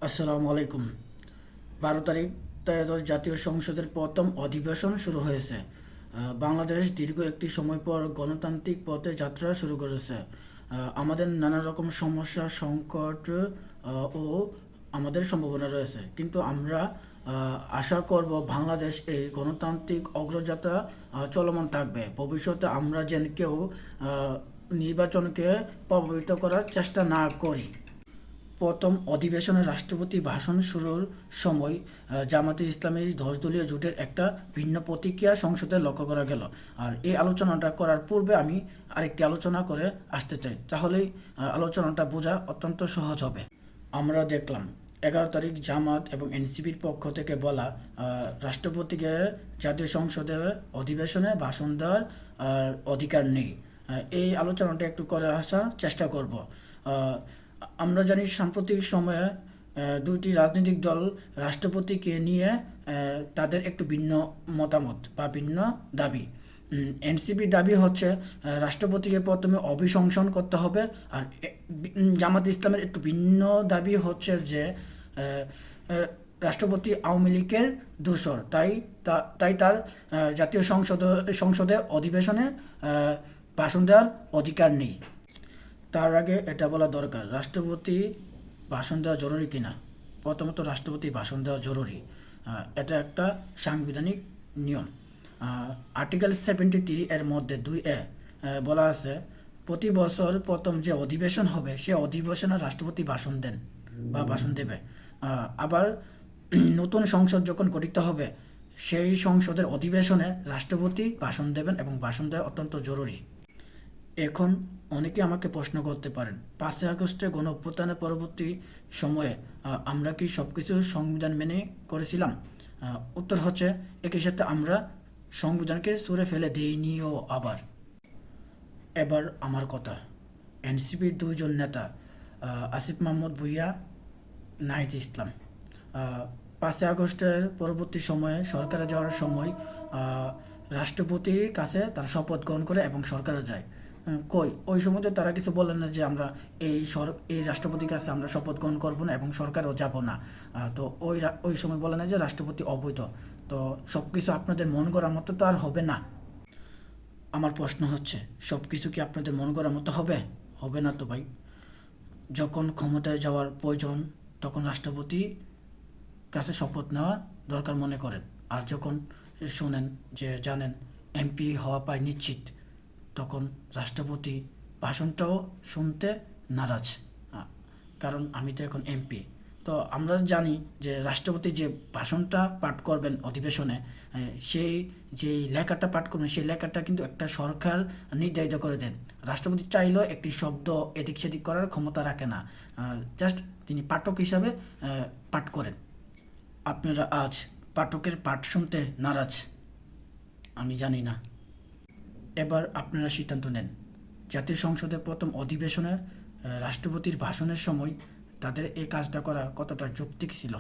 আসসালামু আলাইকুম। 12 তারিখ ত্রয়োদশ জাতীয় সংসদের প্রথম অধিবেশন শুরু হয়েছে। বাংলাদেশ দীর্ঘ একটি সময় পর গণতান্ত্রিক পথে যাত্রা শুরু করেছে। আমাদের নানা রকম সমস্যা, সংকট ও আমাদের সম্ভাবনা রয়েছে, কিন্তু আমরা আশা করব বাংলাদেশ এই গণতান্ত্রিক অগ্রযাত্রা চলমান থাকবে। ভবিষ্যতে আমরা যেন কেউ নির্বাচনকে প্রভাবিত করার চেষ্টা না করি। প্রথম অধিবেশনে রাষ্ট্রপতি ভাষণ শুরুর সময় জামাতে ইসলামীর 10 দলীয় জোটের একটা ভিন্ন প্রতিক্রিয়া সংসদে লক্ষ্য করা গেল। আর এই আলোচনাটা করার পূর্বে আমি আরেকটি আলোচনা করে আসতে চাই, তাহলেই আলোচনাটা বোঝা অত্যন্ত সহজ হবে। আমরা দেখলাম 11 তারিখ জামাত এবং এনসিপির পক্ষ থেকে বলা রাষ্ট্রপতিকে জাতীয় সংসদের অধিবেশনে ভাষণ দেওয়ার অধিকার নেই। এই আলোচনাটা একটু করে আসার চেষ্টা করব। আমরা জানি সাম্প্রতিক সময়ে দুইটি রাজনৈতিক দল রাষ্ট্রপতিকে নিয়ে তাদের একটু ভিন্ন মতামত বা ভিন্ন দাবি। এনসিপির দাবি হচ্ছে রাষ্ট্রপতিকে প্রথমে অভিশংসন করতে হবে, আর জামাত ইসলামের একটু ভিন্ন দাবি হচ্ছে যে রাষ্ট্রপতি আওয়ামী লীগের দোসর, তাই তার জাতীয় সংসদে অধিবেশনে ভাষণ দেওয়ার অধিকার নেই। তার আগে এটা বলা দরকার, রাষ্ট্রপতি ভাষণ দেওয়া জরুরি কিনা। প্রথমত রাষ্ট্রপতি ভাষণ দেওয়া জরুরি, এটা একটা সাংবিধানিক নিয়ম। আর্টিকেল 73 এর মধ্যে 2A বলা আছে, প্রতি বছর প্রথম যে অধিবেশন হবে সে অধিবেশনে রাষ্ট্রপতি ভাষণ দেন বা ভাষণ দেবে। আবার নতুন সংসদ যখন গঠিত হবে সেই সংসদের অধিবেশনে রাষ্ট্রপতি ভাষণ দেবেন এবং ভাষণ দেওয়া অত্যন্ত জরুরি। এখন অনেকে আমাকে প্রশ্ন করতে পারেন, 5ই আগস্টে গণ অভ্যুত্থানের পরবর্তী সময়ে আমরা কি সব কিছু সংবিধান মেনে করেছিলাম? উত্তর হচ্ছে, একই সাথে আমরা সংবিধানকে ছুঁড়ে ফেলে দিইনিও। এবার আমার কথা, এনসিপির 2জন নেতা আসিফ মাহমুদ ভূঁইয়া, নাহিদ ইসলাম 5ই আগস্টের পরবর্তী সময়ে সরকারে যাওয়ার সময় রাষ্ট্রপতির কাছে তারা শপথ গ্রহণ করে এবং সরকারে যায়। ওই সময় তো তারা কিছু বলেন না যে আমরা এই রাষ্ট্রপতির কাছে আমরা শপথ গ্রহণ করবো না এবং সরকারও যাব না। তো ওই সময় বলে না যে রাষ্ট্রপতি অবৈধ। তো সব কিছু আপনাদের মন করার মতো তো আর হবে না। আমার প্রশ্ন হচ্ছে, সব কিছু কি আপনাদের মন করার মতো হবে? হবে না তো ভাই। যখন ক্ষমতায় যাওয়ার প্রয়োজন তখন রাষ্ট্রপতি কাছে শপথ নেওয়া দরকার মনে করেন, আর যখন শোনেন যে জানেন এমপি হওয়া পায় নিশ্চিত, তখন রাষ্ট্রপতি ভাষণটাও শুনতে নারাজ। কারণ আমি তো এখন এমপি। তো আমরা জানি যে রাষ্ট্রপতি যে ভাষণটা পাঠ করবেন অধিবেশনে, সেই যে লেখাটা পাঠ করবেন সেই লেখাটা কিন্তু একটা সরকার নির্ধারিত করে দেন। রাষ্ট্রপতি চাইলেও একটি শব্দ এদিক সেদিক করার ক্ষমতা রাখে না, জাস্ট তিনি পাঠক হিসাবে পাঠ করেন। আপনারা আজ পাঠকের পাঠ শুনতে নারাজ, আমি জানি না। এবার আপনারা সিদ্ধান্ত নেন, জাতীয় সংসদের প্রথম অধিবেশনে রাষ্ট্রপতির ভাষণের সময় তাদের এই কাজটা করা কতটা যৌক্তিক ছিল।